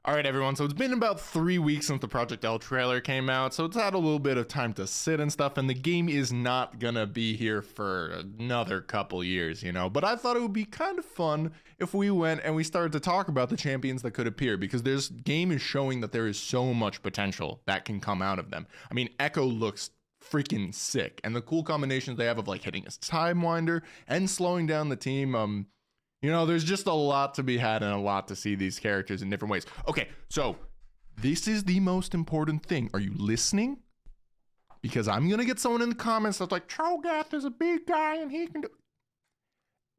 All right, everyone. So it's been about 3 weeks since the Project L trailer came out, so it's had a little bit of time to sit and stuff, and the game is not gonna be here for another couple years, you know? But I thought it would be kind of fun if we went and we started to talk about the champions that could appear, because this game is showing that there is so much potential that can come out of them. I mean, Echo looks freaking sick, and the cool combinations they have of like hitting his time winder and slowing down the team, you know, there's just a lot to be had and a lot to see these characters in different ways. Okay, so this is the most important thing. Are you listening? Because I'm going to get someone in the comments that's like, Cho-Gath is a big guy and he can do...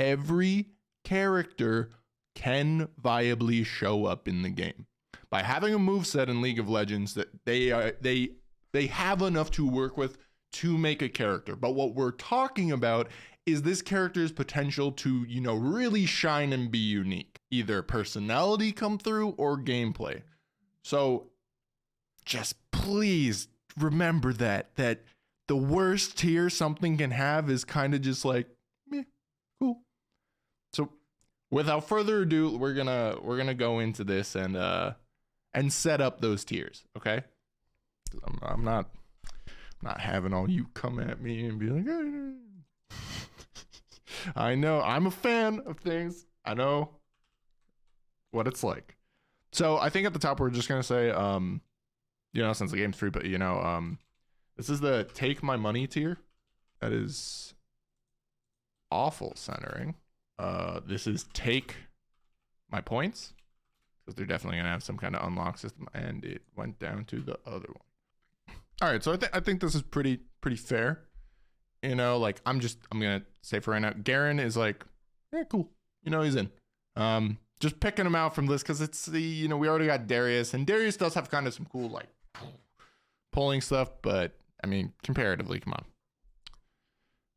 Every character can viably show up in the game. By having a moveset in League of Legends that they have enough to work with to make a character. But what we're talking about is this character's potential to, you know, really shine and be unique. Either personality come through or gameplay. So just please remember that the worst tier something can have is kind of just like, meh, cool. So without further ado, we're gonna go into this and set up those tiers, okay? I'm not having all you come at me and be like, I know, I'm a fan of things. I know what it's like. So I think at the top, we're just going to say, you know, since the game's free, but you know, this is the take my money tier. That is awful centering. This is take my points, because they're definitely going to have some kind of unlock system, and it went down to the other one. All right. So I think this is pretty fair. You know, like I'm gonna say for right now, Garen is like, yeah, cool. You know, he's in. Just picking him out from this because it's the, you know, we already got Darius, and Darius does have kind of some cool like pulling stuff, but I mean, comparatively, come on.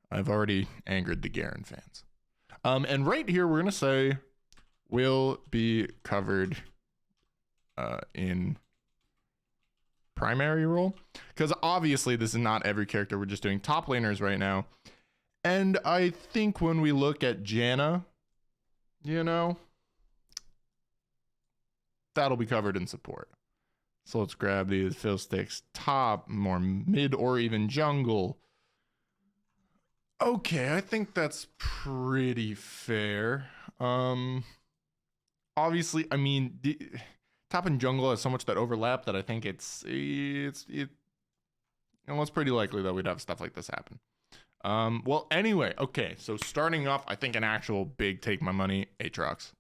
I've already angered the Garen fans. And right here, we're gonna say will be covered in primary role, because obviously this is not every character. We're just doing top laners right now, and I think when we look at Janna, you know, that'll be covered in support. So let's grab these fill sticks, top, more mid, or even jungle. Okay, I think that's pretty fair. Obviously, I mean, top and jungle has so much that overlap that I think it's you know, it's pretty likely that we'd have stuff like this happen. Well, anyway, okay, so starting off, I think an actual big take my money, Aatrox.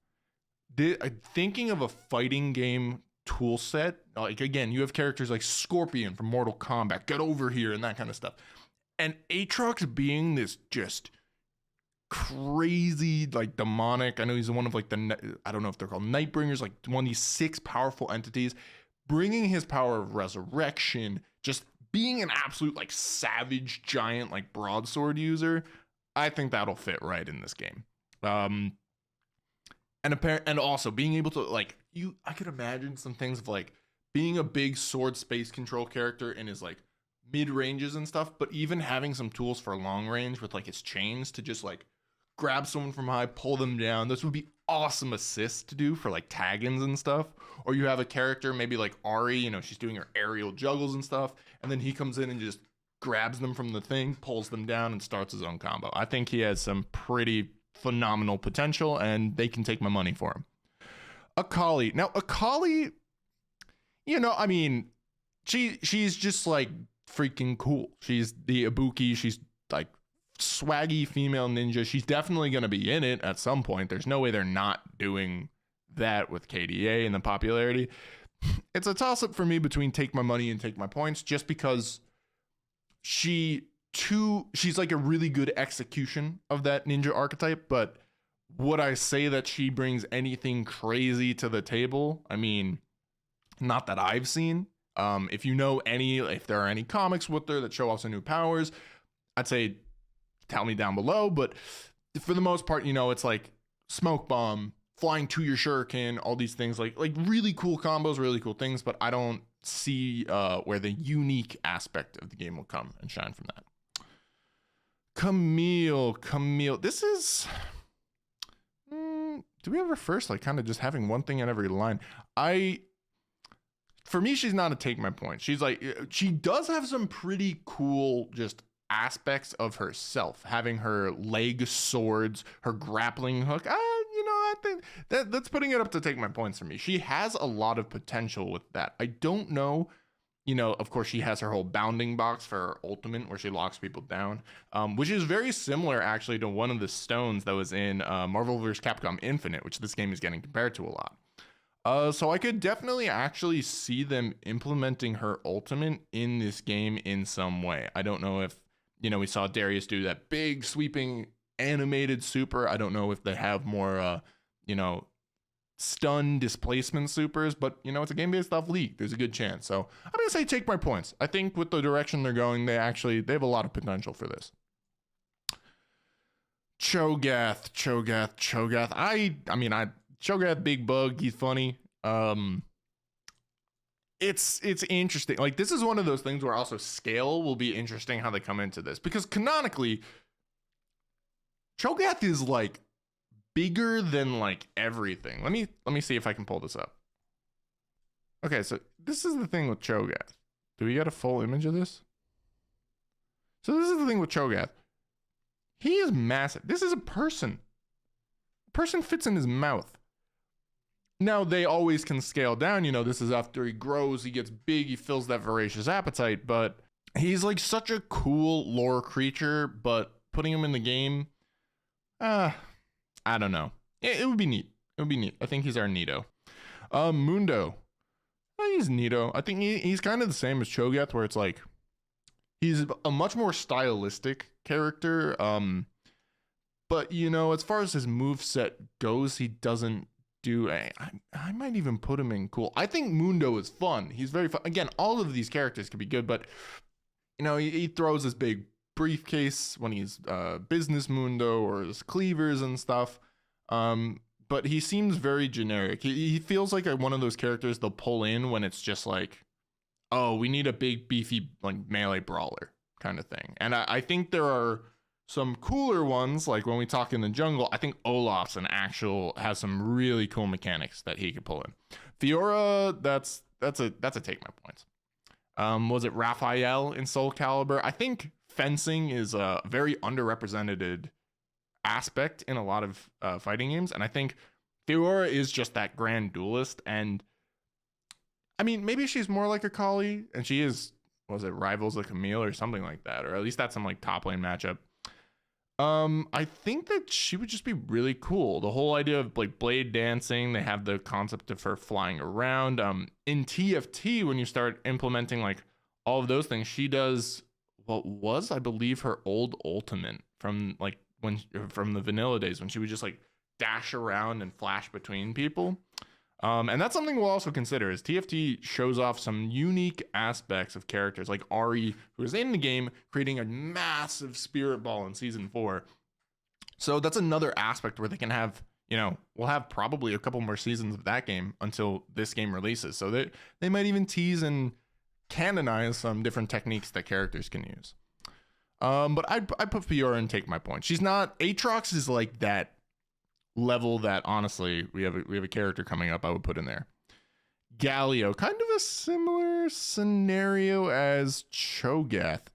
Thinking of a fighting game tool set, like again, you have characters like Scorpion from Mortal Kombat, get over here, and that kind of stuff. And Aatrox being this just crazy, like demonic, I know he's one of like I don't know if they're called Nightbringers, like one of these 6 powerful entities, bringing his power of resurrection, just being an absolute like savage giant like broadsword user. I think that'll fit right in this game. And also being able to like, I could imagine some things of like being a big sword space control character in his like mid ranges and stuff, but even having some tools for long range with like his chains to just like grab someone from high, pull them down. This would be awesome assists to do for like tag-ins and stuff. Or you have a character maybe like Ari, you know, she's doing her aerial juggles and stuff, and then he comes in and just grabs them from the thing, pulls them down, and starts his own combo. I think he has some pretty phenomenal potential, and they can take my money for him. Akali. Now, Akali, you know, I mean, she's just like freaking cool. She's the Ibuki. She's like swaggy female ninja. She's definitely going to be in it at some point. There's no way they're not doing that with KDA and the popularity. It's a toss-up for me between take my money and take my points, just because she's like a really good execution of that ninja archetype. But would I say that she brings anything crazy to the table? I mean, not that I've seen. If you know if there are any comics with her that show off some new powers, I'd say tell me down below. But for the most part, you know, it's like smoke bomb, flying to your shuriken, all these things, like really cool combos, really cool things. But I don't see where the unique aspect of the game will come and shine from that. Camille. This is, do we ever first like kind of just having one thing in every line? I for me, she's not a take my point. She's like, she does have some pretty cool just aspects of herself, having her leg swords, her grappling hook. I think that's putting it up to take my points for me. She has a lot of potential with that. I don't know. Of course, she has her whole bounding box for her ultimate where she locks people down, which is very similar actually to one of the stones that was in Marvel vs. Capcom Infinite, which this game is getting compared to a lot. So I could definitely actually see them implementing her ultimate in this game in some way. I don't know if, we saw Darius do that big sweeping animated super. I don't know if they have more, stun displacement supers, but it's a game based off League. There's a good chance. So I'm gonna say take my points. I think with the direction they're going, they have a lot of potential for this. Cho-Gath. Cho-Gath, big bug. He's funny. It's interesting. Like, this is one of those things where also scale will be interesting how they come into this, because canonically, Cho-Gath is like bigger than like everything. Let me see if I can pull this up. Okay, so this is the thing with Cho-Gath. Do we get a full image of this? So this is the thing with Cho-Gath. He is massive. This is a person. A person fits in his mouth. Now, they always can scale down. This is after he grows, he gets big, he fills that voracious appetite, but he's like such a cool lore creature, but putting him in the game, I don't know. It would be neat. I think he's our Neato. Mundo. He's Neato. I think he's kind of the same as Cho-Gath, where it's like, he's a much more stylistic character. But, as far as his moveset goes, he doesn't do I might even put him in cool. I think Mundo is fun. He's very fun. Again, all of these characters can be good, but he throws his big briefcase when he's business Mundo, or his cleavers and stuff. But he seems very generic. He feels like one of those characters they'll pull in when it's just like, oh, we need a big beefy like melee brawler kind of thing. And I think there are some cooler ones, like when we talk in the jungle. I think Olaf's has some really cool mechanics that he could pull in. Fiora, that's a take my points. Was it Raphael in Soul Calibur? I think fencing is a very underrepresented aspect in a lot of fighting games, and I think Fiora is just that grand duelist. And I mean, maybe she's more like Akali, and she is, rivals of Camille or something like that, or at least that's some like top lane matchup. I think that she would just be really cool. The whole idea of like blade dancing, they have the concept of her flying around. In TFT, when you start implementing like all of those things, she does what was, I believe, her old ultimate from the vanilla days, when she would just like dash around and flash between people. And that's something we'll also consider, is TFT shows off some unique aspects of characters like Ahri, who is in the game creating a massive spirit ball in season 4. So that's another aspect where they can have, we'll have probably a couple more seasons of that game until this game releases. So they might even tease and canonize some different techniques that characters can use. But I put Fiora and take my point. She's not, Aatrox is like that level that honestly we have a character coming up I would put in there. Galio, kind of a similar scenario as Cho-Gath.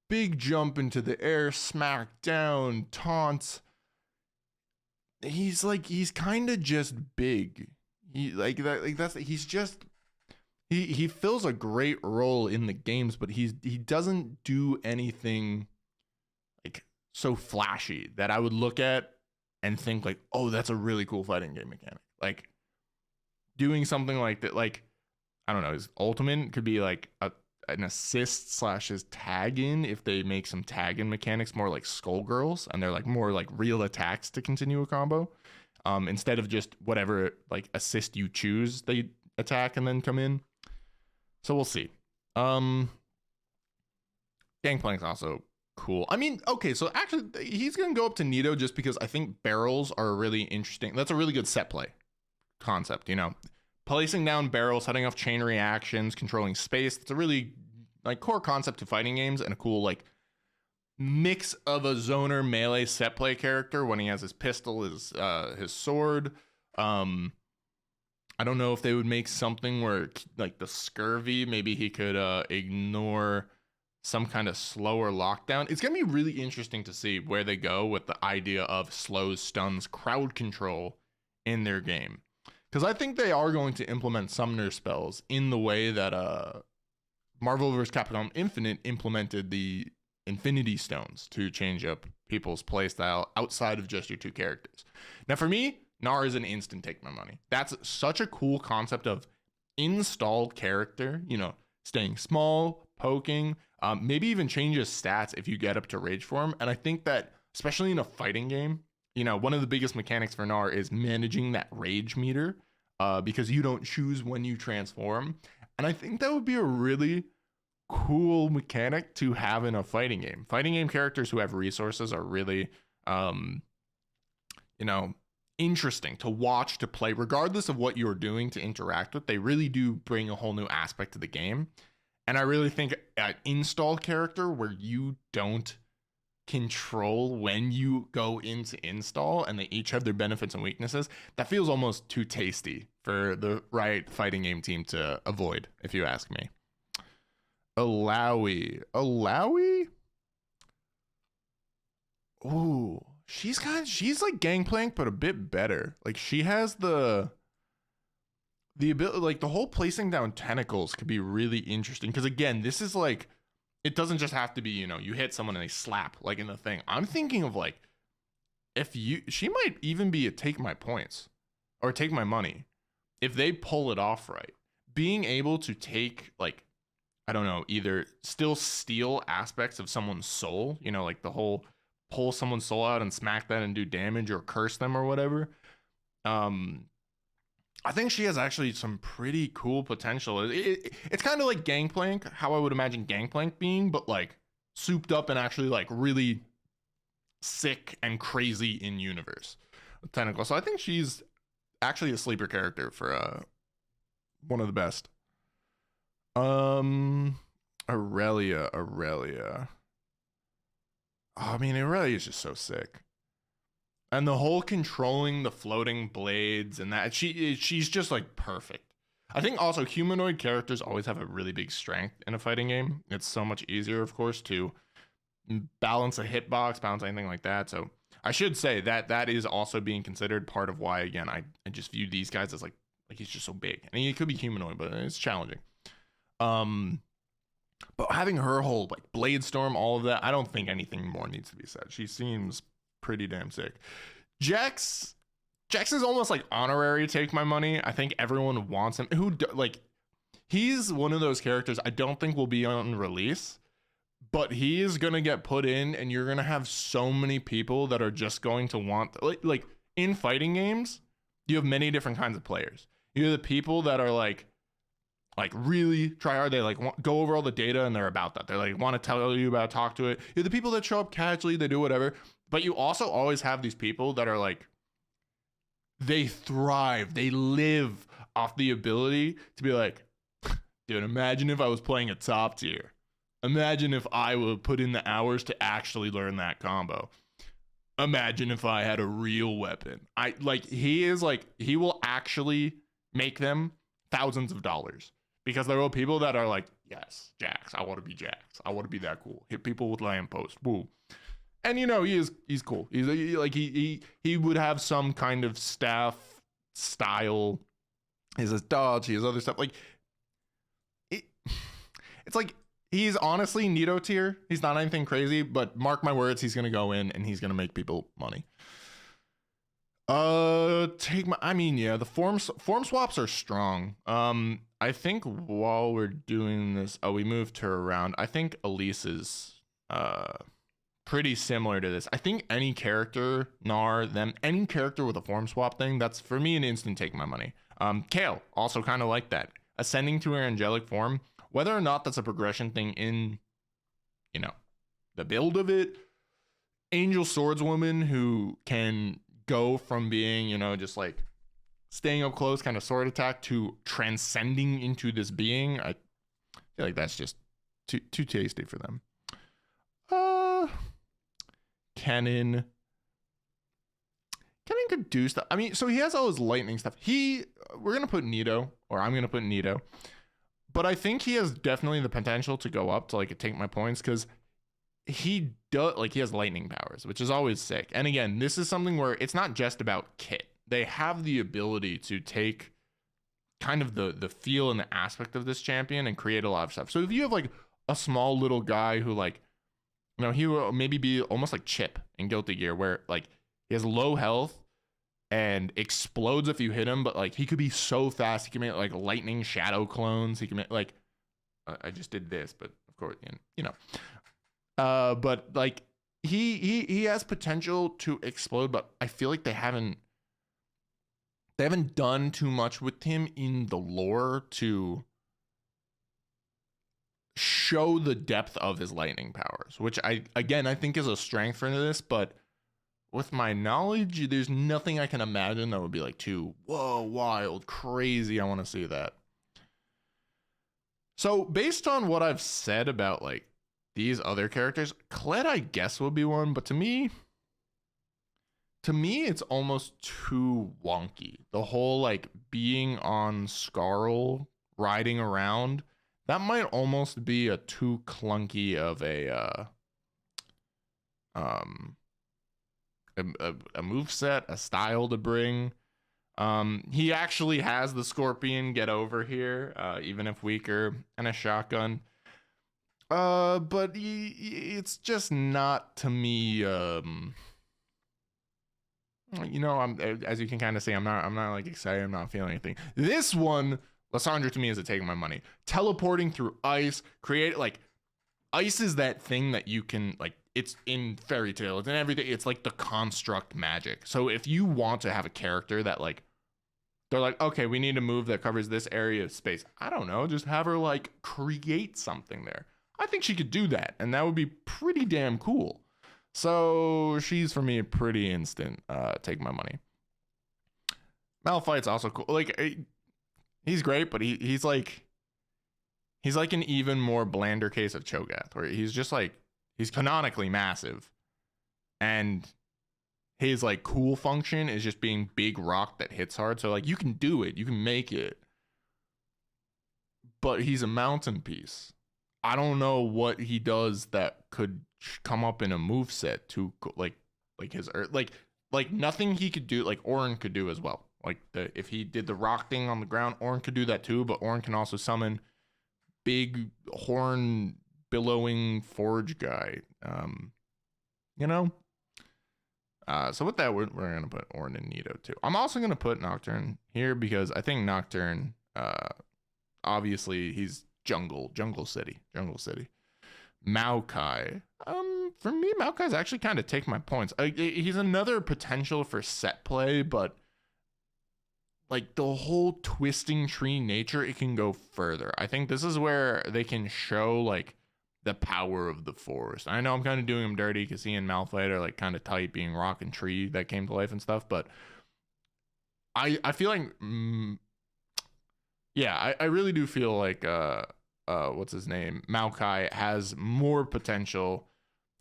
Big jump into the air, smack down, taunt. He's kind of just big. He fills a great role in the games, but he doesn't do anything like so flashy that I would look at and think like, oh, that's a really cool fighting game mechanic. Like doing something like that, like, I don't know, his ultimate could be like an assist / his tag in, if they make some tag in mechanics more like Skullgirls, and they're like more like real attacks to continue a combo, instead of just whatever like assist you choose, they attack and then come in. So we'll see. Gangplank's also cool. I mean, okay, so actually he's gonna go up to Neato just because I think barrels are really interesting. That's a really good set play concept, placing down barrels, setting off chain reactions, controlling space. It's a really like core concept to fighting games, and a cool like mix of a zoner melee set play character when he has his pistol, his sword. I don't know if they would make something where like the scurvy, maybe he could ignore some kind of slower lockdown. It's gonna be really interesting to see where they go with the idea of slows, stuns, crowd control in their game, because I think they are going to implement summoner spells in the way that Marvel vs. Capcom Infinite implemented the Infinity Stones to change up people's playstyle outside of just your two characters. Now, for me, Gnar is an instant take my money. That's such a cool concept of installed character, you know, staying small, poking, maybe even change his stats if you get up to rage form. And I think that, especially in a fighting game, you know, one of the biggest mechanics for Gnar is managing that rage meter, because you don't choose when you transform. And I think that would be a really cool mechanic to have in a fighting game. Fighting game characters who have resources are really, you know, interesting to watch, to play, regardless of what you're doing to interact with. They really do bring a whole new aspect to the game. And I really think an install character where you don't control when you go into install and they each have their benefits and weaknesses, that feels almost too tasty for the right fighting game team to avoid, if you ask me. Illaoi. Ooh, she's like Gangplank, but a bit better. Like, she has the ability, like the whole placing down tentacles could be really interesting. Because again, this is like, it doesn't just have to be, you know, you hit someone and they slap like in the thing. I'm thinking of like, she might even be a take my points or take my money if they pull it off right. Being able to take, like, I don't know, either still steal aspects of someone's soul, you know, like the whole pull someone's soul out and smack that and do damage or curse them or whatever. I think she has actually some pretty cool potential. It's kind of like Gangplank, how I would imagine Gangplank being, but like souped up and actually like really sick and crazy in universe with tentacles. So I think she's actually a sleeper character for one of the best. Irelia. Oh, I mean, Irelia is just so sick. And the whole controlling the floating blades and that, she's just like perfect. I think also humanoid characters always have a really big strength in a fighting game. It's so much easier, of course, to balance a hitbox, balance anything like that. So I should say that is also being considered part of why, again, I just view these guys as like he's just so big. I mean, it could be humanoid, but it's challenging. But having her whole like blade storm, all of that, I don't think anything more needs to be said. She seems pretty damn sick. Jax is almost like honorary take my money. I think everyone wants him. He's one of those characters I don't think will be on release, but he is gonna get put in, and you're gonna have so many people that are just going to want, like in fighting games, you have many different kinds of players. You have the people that are like really try hard. They like go over all the data and they're about that. They're like want to tell you about, talk to it. You're the people that show up casually, they do whatever. But you also always have these people that are like, they thrive, they live off the ability to be like, dude, imagine if I was playing a top tier. Imagine if I would put in the hours to actually learn that combo. Imagine if I had a real weapon. He will actually make them thousands of dollars. Because there are people that are like, yes, Jax, I want to be Jax. I want to be that cool. Hit people with lamppost. Woo. And you know, he's cool. He would have some kind of staff style. He has dodge, he has other stuff. Like it's like he's honestly Nito tier. He's not anything crazy, but mark my words, he's gonna go in and he's gonna make people money. The form swaps are strong. I think while we're doing this, we moved her around. I think Elise is pretty similar to this. I think any character, any character with a form swap thing, that's for me an instant take my money. Kayle, also kind of like that. Ascending to her angelic form, whether or not that's a progression thing in, you know, the build of it. Angel Swordswoman who can go from being, you know, just like staying up close kind of sword attack to transcending into this being. I feel like that's just too tasty for them. Kennen Kennen could do stuff. I mean, so he has all his lightning stuff. We're gonna put Nito, or I'm gonna put Nito, but I think he has definitely the potential to go up to like take my points because he does like he has lightning powers, which is always sick. And again, this is something where it's not just about kit. They have the ability to take kind of the feel and the aspect of this champion and create a lot of stuff. So if you have like a small little guy who like, you know, he will maybe be almost like Chip in Guilty Gear, where like he has low health and explodes if you hit him, but like he could be so fast. He can make like lightning shadow clones. He can make like I just did this, but of course, you know. But like he has potential to explode, but I feel like they haven't done too much with him in the lore to show the depth of his lightning powers, which I think is a strength for this, but with my knowledge, there's nothing I can imagine that would be like too whoa, wild, crazy. I want to see that. So based on what I've said about like these other characters, Kled I guess would be one, but to me it's almost too wonky. The whole like being on Skarl, riding around, that might almost be a too clunky of a moveset, a style to bring. He actually has the Scorpion get over here, even if weaker, and a shotgun. But it's just not to me. You know, I'm as you can kind of see, I'm not like excited. I'm not feeling anything. This one, Lissandra to me is a taking my money. Teleporting through ice, create like ice is that thing that you can like. It's in fairy tales and everything. It's like the construct magic. So if you want to have a character that like, they're like, okay, we need a move that covers this area of space. I don't know, just have her like create something there. I think she could do that, and that would be pretty damn cool. So she's for me a pretty instant take my money. Malphite's also cool. Like he's great, but he's like an even more blander case of Cho-Gath, where he's just like he's canonically massive, and his like cool function is just being big rock that hits hard. So like you can do it, you can make it, but he's a mountain piece. I don't know what he does that could come up in a moveset to like his like nothing he could do like Ornn could do as well. Like if he did the rock thing on the ground, Ornn could do that too, but Ornn can also summon big horn billowing forge guy. You know? So with that, we're gonna put Ornn and Nito too. I'm also gonna put Nocturne here because I think Nocturne, obviously he's jungle city. Maokai, for me, Maokai's actually kind of take my points. He's another potential for set play, but like the whole twisting tree nature, it can go further. I think this is where they can show like the power of the forest. I know I'm kind of doing him dirty because he and Malphite are like kind of tight, being rock and tree that came to life and stuff, but I feel like yeah, I really do feel like what's his name, Maokai has more potential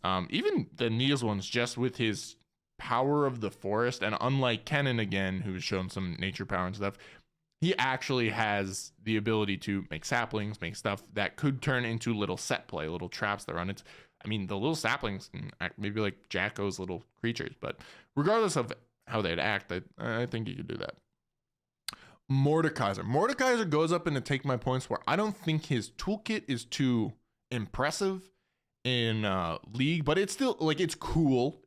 even than these ones, just with his power of the forest. And unlike Kennen again, who's shown some nature power and stuff, he actually has the ability to make saplings, make stuff that could turn into little set play, little traps that run. I mean, the little saplings can act maybe like Jacko's little creatures, but regardless of how they'd act, I think you could do that. Mordekaiser goes up into take my points, where I don't think his toolkit is too impressive in League, but it's still like it's cool,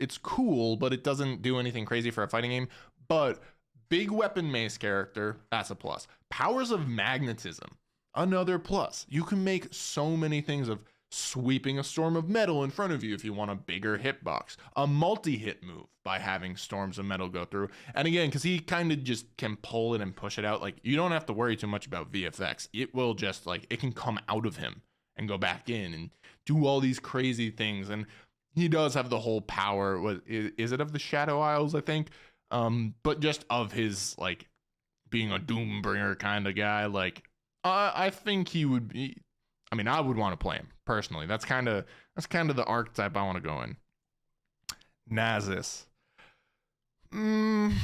but it doesn't do anything crazy for a fighting game. But big weapon mace character, that's a plus. Powers of magnetism, another plus. You can make so many things of sweeping a storm of metal in front of you if you want a bigger hitbox, a multi-hit move by having storms of metal go through. And again, because he kind of just can pull it and push it out, like you don't have to worry too much about VFX. It will just like, it can come out of him and go back in and do all these crazy things. And he does have the whole power. Is it of the Shadow Isles, I think? But just of his like being a Doombringer kind of guy, like I think he would be. I mean, I would want to play him personally. That's kind of the archetype I want to go in. Nasus. Mm,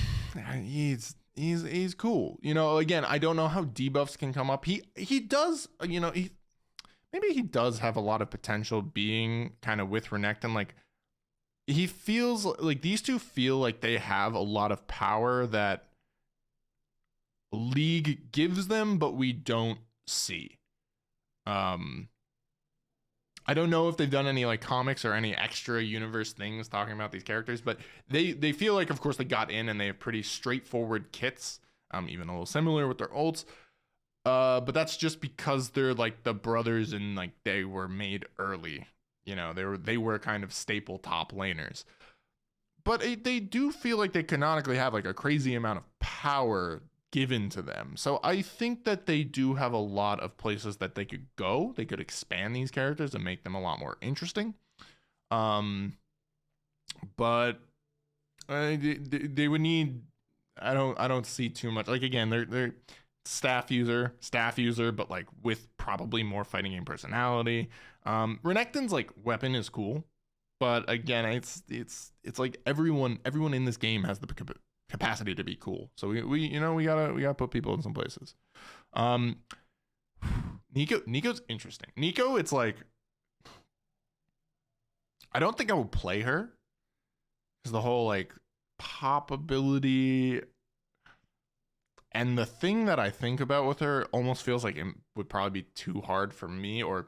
he's cool. You know, again, I don't know how debuffs can come up. He does, you know, maybe he does have a lot of potential being kind of with Renekton. Like, he feels like these two feel like they have a lot of power that League gives them, but we don't see. I don't know if they've done any like comics or any extra universe things talking about these characters, but they feel like, of course, they got in and they have pretty straightforward kits, even a little similar with their ults. But that's just because they're like the brothers and like they were made early. You know, they were kind of staple top laners. But they do feel like they canonically have like a crazy amount of power given to them. So I think that they do have a lot of places that they could go. They could expand these characters and make them a lot more interesting. But they would need, I don't see too much. Like, again, they're staff user, but like with probably more fighting game personality. Renekton's like weapon is cool, but again, it's like everyone in this game has the capacity to be cool. So we gotta put people in some places. Neeko's interesting. Neeko, it's like, I don't think I would play her because the whole like pop ability and the thing that I think about with her almost feels like it would probably be too hard for me, or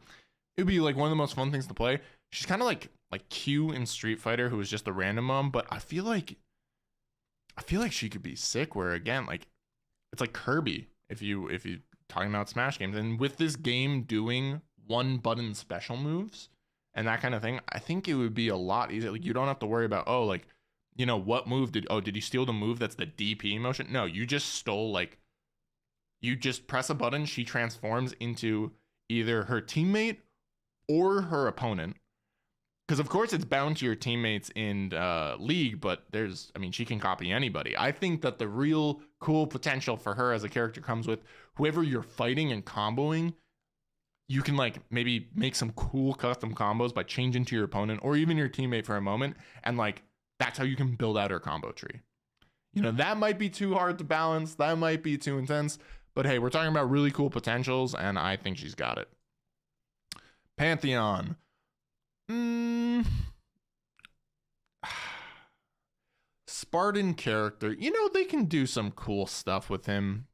it'd be like one of the most fun things to play. She's kind of like Q in Street Fighter, who was just a random mom, but I feel like she could be sick, where again, like, it's like Kirby if you talking about Smash games, and with this game doing one button special moves and that kind of thing, I think it would be a lot easier. Like, you don't have to worry about, oh, like, you know, what move did you steal the move that's the DP motion? No, you just stole, like, you just press a button, she transforms into either her teammate or her opponent. Because, of course, it's bound to your teammates in League, but she can copy anybody. I think that the real cool potential for her as a character comes with whoever you're fighting and comboing. You can, like, maybe make some cool custom combos by changing to your opponent or even your teammate for a moment. And, like, that's how you can build out her combo tree. You know, that might be too hard to balance. That might be too intense. But, hey, we're talking about really cool potentials, and I think she's got it. Pantheon. Spartan character, you know, they can do some cool stuff with him.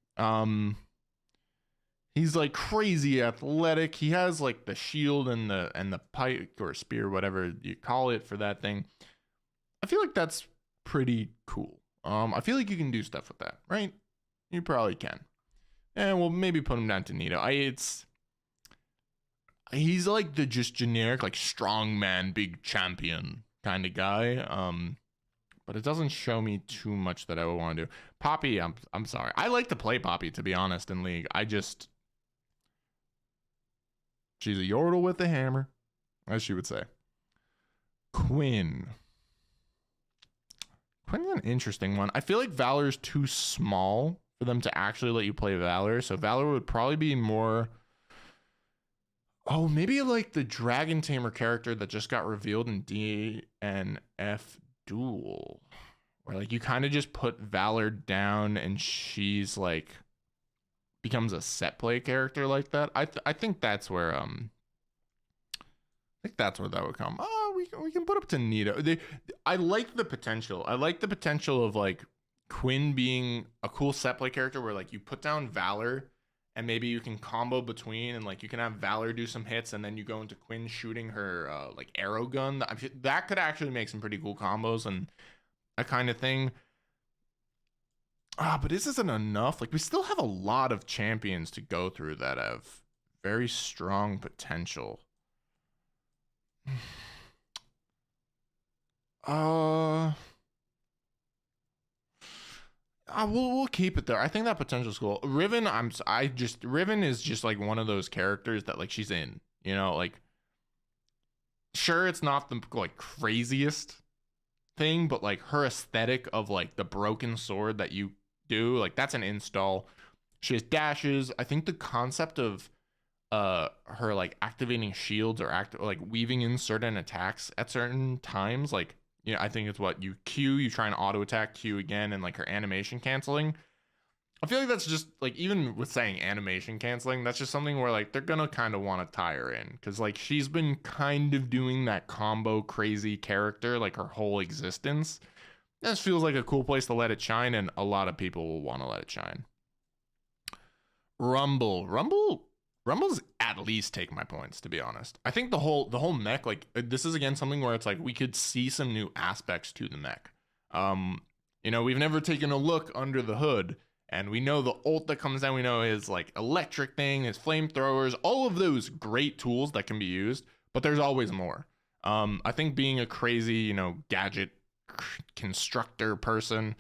He's like crazy athletic. He has like the shield and the pike or spear, whatever you call it for that thing. I feel like that's pretty cool. I feel like you can do stuff with that, right? You probably can. And we'll maybe put him down to Nito. He's like the just generic, like, strong man, big champion kind of guy. But it doesn't show me too much that I would want to do. Poppy, I'm sorry. I like to play Poppy, to be honest, in League. She's a yordle with a hammer, as she would say. Quinn. Quinn's an interesting one. I feel like Valor's too small for them to actually let you play Valor. So Valor would probably be more... Oh, maybe like the Dragon Tamer character that just got revealed in DNF Duel, where like you kind of just put Valor down and she's like becomes a set play character like that. I think that's where that would come. Oh, we can put up to Nito. I like the potential. I like the potential of like Quinn being a cool set play character where like you put down Valor. And maybe you can combo between, and like you can have Valor do some hits, and then you go into Quinn shooting her like arrow gun. That could actually make some pretty cool combos and that kind of thing. But this isn't enough. Like, we still have a lot of champions to go through that have very strong potential. We'll keep it there. I think that potential's cool. Riven, Riven is just like one of those characters that like she's in, you know, like, sure, it's not the like craziest thing, but like her aesthetic of like the broken sword that you do, like, that's an install. She has dashes. I think the concept of her like activating shields or weaving in certain attacks at certain times, like, I think it's what you Q, you try and auto attack Q again, and like her animation canceling. I feel like that's just like, even with saying animation canceling, that's just something where like they're gonna kind of want to tie her in, because like she's been kind of doing that combo crazy character like her whole existence. This feels like a cool place to let it shine, and a lot of people will want to let it shine. Rumble's at least take my points, to be honest. I think the whole mech, like this is again something where it's like we could see some new aspects to the mech. We've never taken a look under the hood, and we know the ult that comes down, we know his like electric thing, his flamethrowers, all of those great tools that can be used, but there's always more. I think being a crazy, gadget constructor person,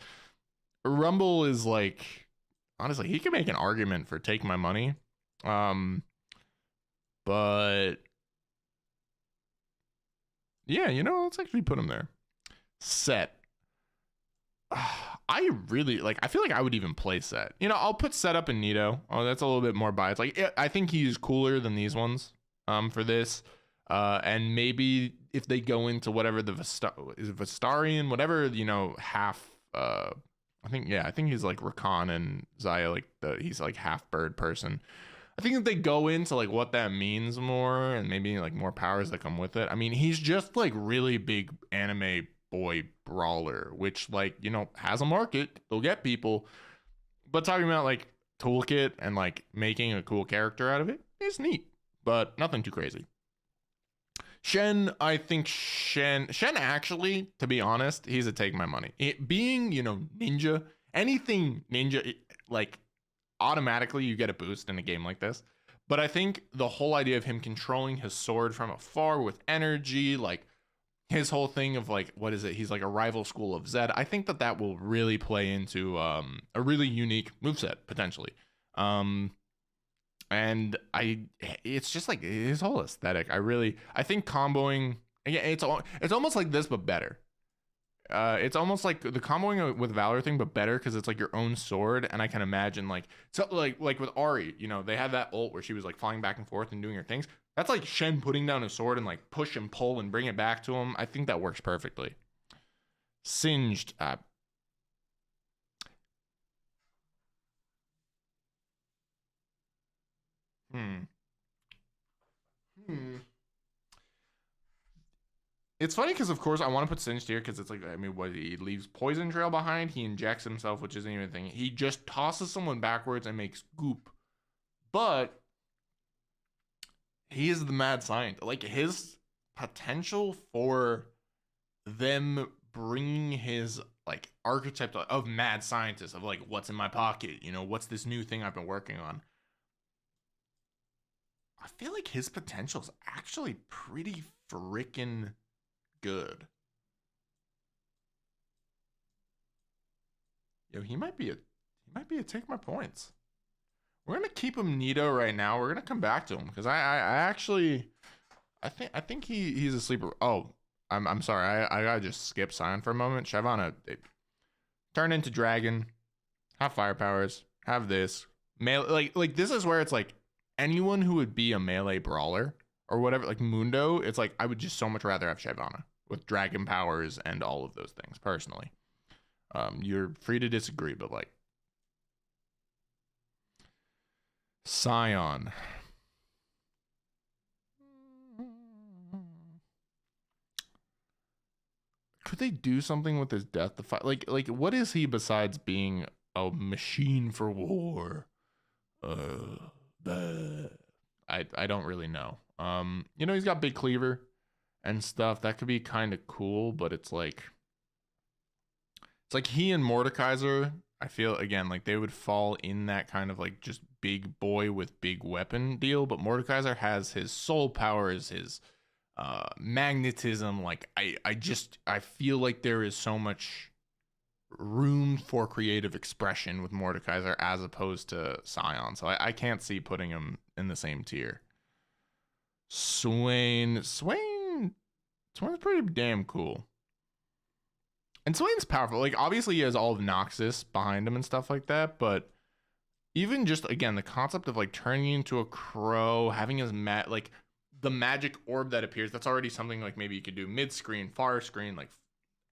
Rumble is like, honestly, he can make an argument for take my money. But yeah, let's actually put him there. Sett. I really like, I feel like I would even play Sett. I'll put Sett up in Nito. Oh, that's a little bit more biased. Like, I think he's cooler than these ones for this. And maybe if they go into whatever the Vestarian, whatever, half, I think he's like Rakan and Xayah, like he's like half bird person. I think if they go into like what that means more, and maybe like more powers that come with it. I mean, he's just like really big anime boy brawler, which like, has a market. They'll get people. But talking about like toolkit and like making a cool character out of it is neat, but nothing too crazy. Shen, I think Shen actually, to be honest, he's a take my money. It being, ninja, anything ninja, like automatically you get a boost in a game like this. But I think the whole idea of him controlling his sword from afar with energy, like his whole thing of like, what is it? He's like a rival school of Zed. I think that will really play into a really unique moveset potentially. And it's just like his whole aesthetic. I think comboing, again, it's almost like this but better. It's almost like the comboing with Valor thing but better, because it's like your own sword. And I can imagine like with Ahri, they had that ult where she was like flying back and forth and doing her things. That's like Shen putting down his sword and like push and pull and bring it back to him. I think that works perfectly. Singed. It's funny because, of course, I want to put Singed here because it's like, I mean, what, he leaves poison trail behind. He injects himself, which isn't even a thing. He just tosses someone backwards and makes goop. But he is the mad scientist. Like, his potential for them bringing his like archetype of mad scientist, of like, what's in my pocket, what's this new thing I've been working on. I feel like his potential is actually pretty freaking good. Yo, he might be a take my points. We're gonna keep him Nito right now. We're gonna come back to him because I think he's a sleeper. Oh, I'm sorry. I gotta just skip Sion for a moment. Shyvana, turn into dragon, have fire powers, have this melee. Like this is where it's like anyone who would be a melee brawler or whatever, like Mundo. It's like I would just so much rather have Shyvana with dragon powers and all of those things personally. You're free to disagree, but like Sion. Could they do something with his death? Like what is he besides being a machine for war? I don't really know. He's got big cleaver and stuff that could be kind of cool, but it's like he and Mordekaiser, I feel again like they would fall in that kind of like just big boy with big weapon deal. But Mordekaiser has his soul powers, his magnetism. Like I feel like there is so much room for creative expression with Mordekaiser as opposed to Sion. So I can't see putting him in the same tier. Swain's pretty damn cool. And Swain's powerful. Like obviously he has all of Noxus behind him and stuff like that, but even just again the concept of like turning into a crow, having his the magic orb that appears, that's already something like maybe you could do mid screen, far screen, like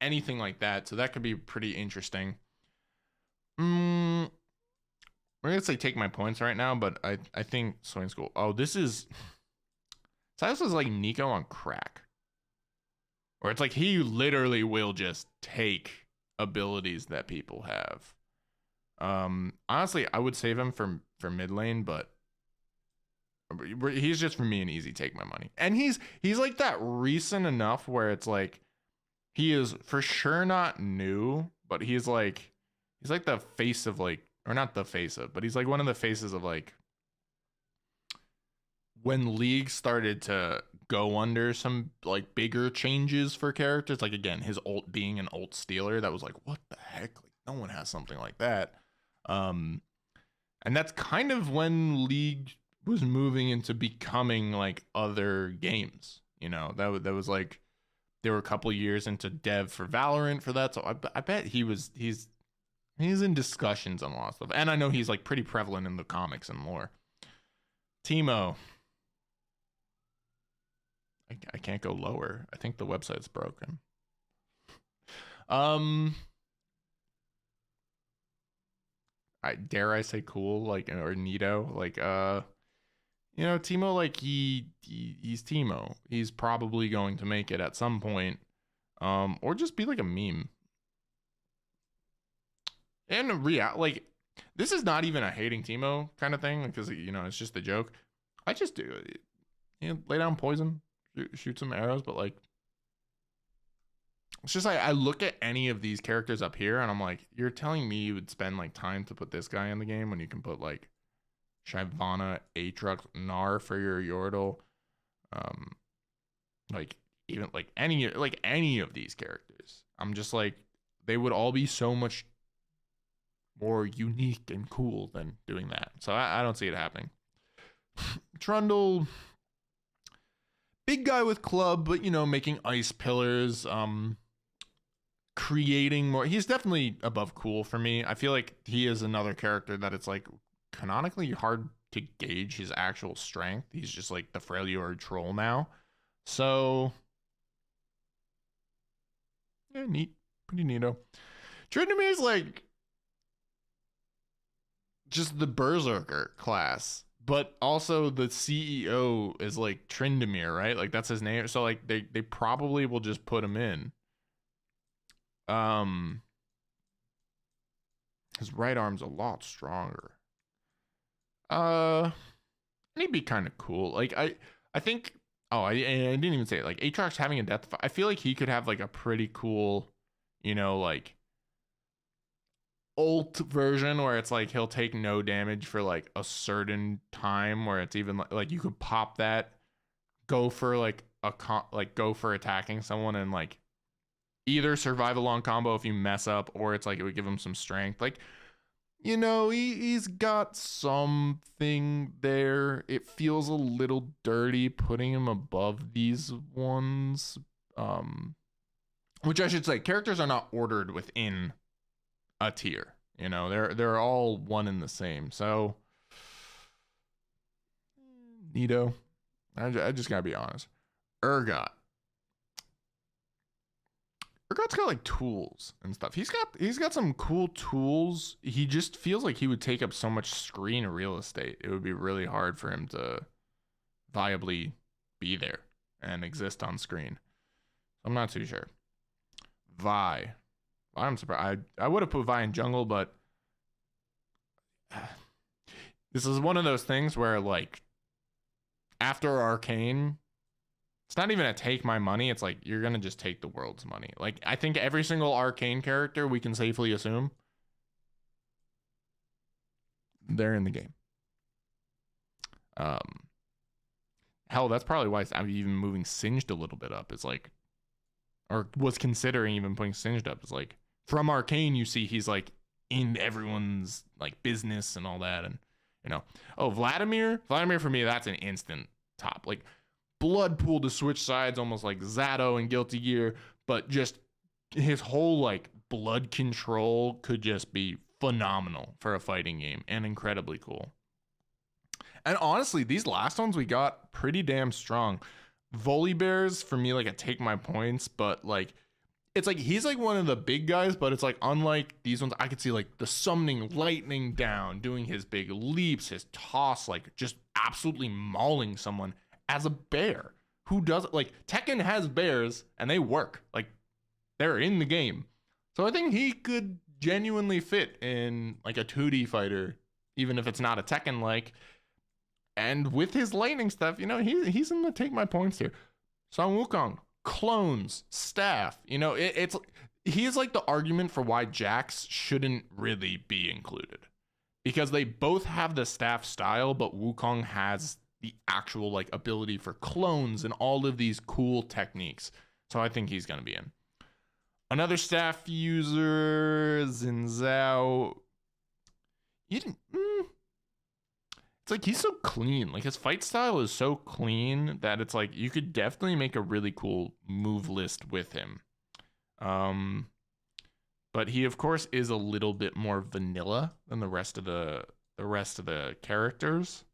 anything like that. So that could be pretty interesting. We're gonna say take my points right now, but I think Swing School. Oh, this is Sylas is like Neeko on crack. Or it's like he literally will just take abilities that people have. Honestly, I would save him for mid lane, but he's just for me an easy take my money. And he's like that recent enough where it's like he is for sure not new, but he's like the face of like, or not the face of, but he's like one of the faces of like when League started to go under some like bigger changes for characters. Like again, his ult being an ult stealer, that was like, what the heck? Like no one has something like that. And that's kind of when League was moving into becoming like other games. You know, that was like they were a couple years into dev for Valorant for that. So I bet he's in discussions on a lot of stuff. And I know he's like pretty prevalent in the comics and lore. Teemo. I can't go lower. I think the website's broken. Dare I say cool, like, or neato, like, you know, Teemo, like he's Teemo. He's probably going to make it at some point, or just be like a meme. And like, this is not even a hating Teemo kind of thing, because you know it's just a joke. I just do, you know, lay down poison, shoot some arrows, but like, it's just like I look at any of these characters up here and I'm like, you're telling me you would spend like time to put this guy in the game when you can put like Shyvana, Aatrox, Gnar for your Yordle, like even like any of these characters. I'm just like, they would all be so much more unique and cool than doing that. So I don't see it happening. Trundle, big guy with club, but you know, making ice pillars, creating more. He's definitely above cool for me. I feel like he is another character that it's like canonically hard to gauge his actual strength. He's just like the Freljord troll now. So yeah, neat, pretty neato. Tryndamere is like just the Berserker class, but also the CEO is like Tryndamere, right? Like that's his name. So like they probably will just put him in. His right arm's a lot stronger. He'd be kind of cool. Like I think. Oh, I didn't even say it. Like Aatrox having a death. I feel like he could have like a pretty cool, you know, like ult version where it's like he'll take no damage for like a certain time, where it's even like you could pop that, go for like go for attacking someone and like either survive a long combo if you mess up, or it's like it would give him some strength. Like, you know, he's got something there. It feels a little dirty putting him above these ones. Which I should say, characters are not ordered within a tier. You know, they're all one and the same. So neato. I just gotta be honest. Urgot. Urgot's got like tools and stuff. He's got some cool tools. He just feels like he would take up so much screen real estate. It would be really hard for him to viably be there and exist on screen. I'm not too sure. Vi. I'm surprised. I would have put Vi in jungle, but this is one of those things where like after Arcane, it's not even a take my money. It's like you're gonna just take the world's money. Like I think every single Arcane character we can safely assume they're in the game. Hell, that's probably why I'm even moving Singed a little bit up. It's like, or was considering even putting Singed up. It's like from Arcane, you see he's like in everyone's like business and all that, and you know, oh Vladimir for me, that's an instant top. Like blood pool to switch sides, almost like Zato and Guilty Gear, but just his whole like blood control could just be phenomenal for a fighting game and incredibly cool. And honestly, these last ones we got pretty damn strong. Volibears for me, like I take my points, but like it's like he's like one of the big guys, but it's like unlike these ones, I could see like the summoning lightning down, doing his big leaps, his toss, like just absolutely mauling someone as a bear. Who does it? Like Tekken has bears and they work. Like they're in the game. So I think he could genuinely fit in like a 2D fighter, even if it's not a Tekken like. And with his lightning stuff, you know, he's gonna take my points here. Sun Wukong, clones, staff, you know, he is like the argument for why Jax shouldn't really be included. Because they both have the staff style, but Wukong has the actual like ability for clones and all of these cool techniques. So I think he's gonna be in. Another staff user, Xin Zhao. It's like he's so clean. Like his fight style is so clean that it's like you could definitely make a really cool move list with him. But he of course is a little bit more vanilla than the rest of the characters.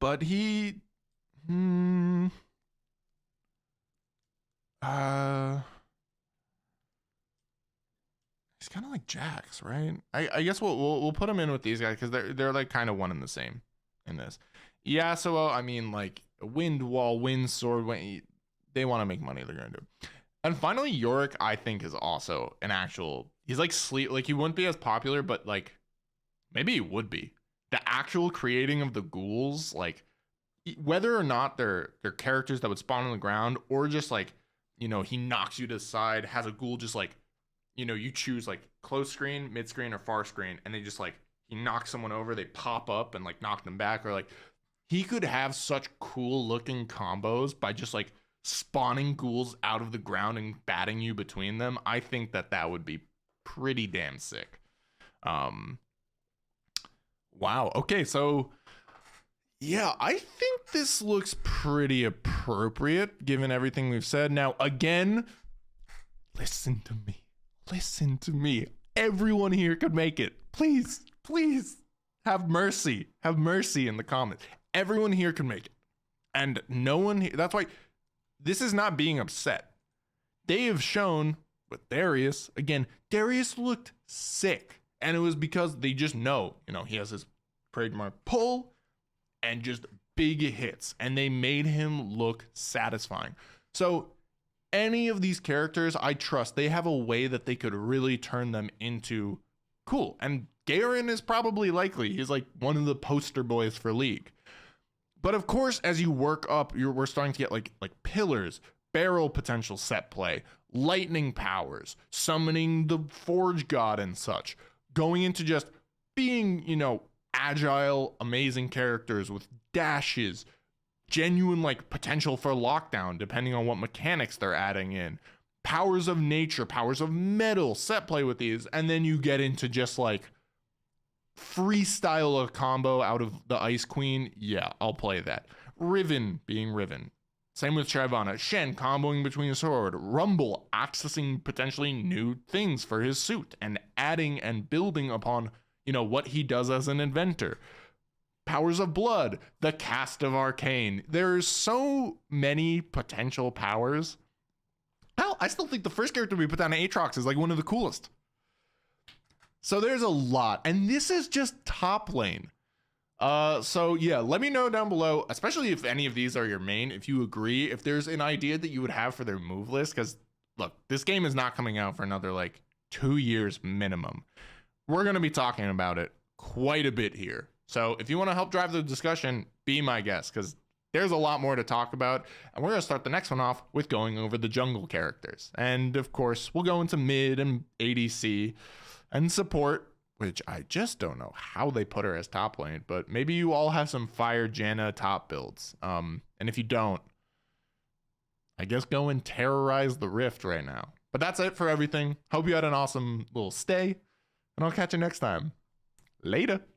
But he he's kind of like Jax, right? I guess we'll put him in with these guys because they're like kind of one and the same in this. Yasuo, I mean, like wind wall, wind sword. They want to make money, they're gonna do. And finally, Yorick, I think, is also an actual. He's like sleep. Like he wouldn't be as popular, but like maybe he would be. The actual creating of the ghouls, like whether or not they're characters that would spawn on the ground, or just like, you know, he knocks you to the side, has a ghoul just like, you know, you choose like close screen, mid screen, or far screen, and they just like, he knocks someone over, they pop up and like knock them back, or like he could have such cool looking combos by just like spawning ghouls out of the ground and batting you between them. I think that would be pretty damn sick. Wow. Okay, so yeah, I think this looks pretty appropriate given everything we've said. Now, again, listen to me. Listen to me. Everyone here could make it. Please, please have mercy. Have mercy in the comments. Everyone here can make it. And no one here, that's why this is not being upset. They have shown with Darius, again, Darius looked sick. And it was because they just know, you know, he has his trademark pull and just big hits. And they made him look satisfying. So any of these characters, I trust they have a way that they could really turn them into cool. And Garen is probably likely. He's like one of the poster boys for League. But of course, as you work up, we're starting to get like pillars, barrel potential set play, lightning powers, summoning the Forge God and such, going into just being, you know, agile, amazing characters with dashes, genuine like potential for lockdown depending on what mechanics they're adding in, powers of nature, powers of metal, set play with these, and then you get into just like freestyle a combo out of the Ice Queen. Yeah, I'll play that. Riven being Riven. Same with Shyvana. Shen comboing between a sword. Rumble accessing potentially new things for his suit and adding and building upon, you know, what he does as an inventor. Powers of Blood, the cast of Arcane. There's so many potential powers. Hell, I still think the first character we put down, Aatrox, is like one of the coolest. So there's a lot, and this is just top lane. So yeah, let me know down below, especially if any of these are your main, if you agree, if there's an idea that you would have for their move list, because look, this game is not coming out for another like 2 years minimum. We're going to be talking about it quite a bit here. So if you want to help drive the discussion, be my guest, because there's a lot more to talk about. And we're going to start the next one off with going over the jungle characters. And of course, we'll go into mid and ADC and support, which I just don't know how they put her as top lane, but maybe you all have some fire Janna top builds. And if you don't, I guess go and terrorize the Rift right now. But that's it for everything. Hope you had an awesome little stay, and I'll catch you next time. Later.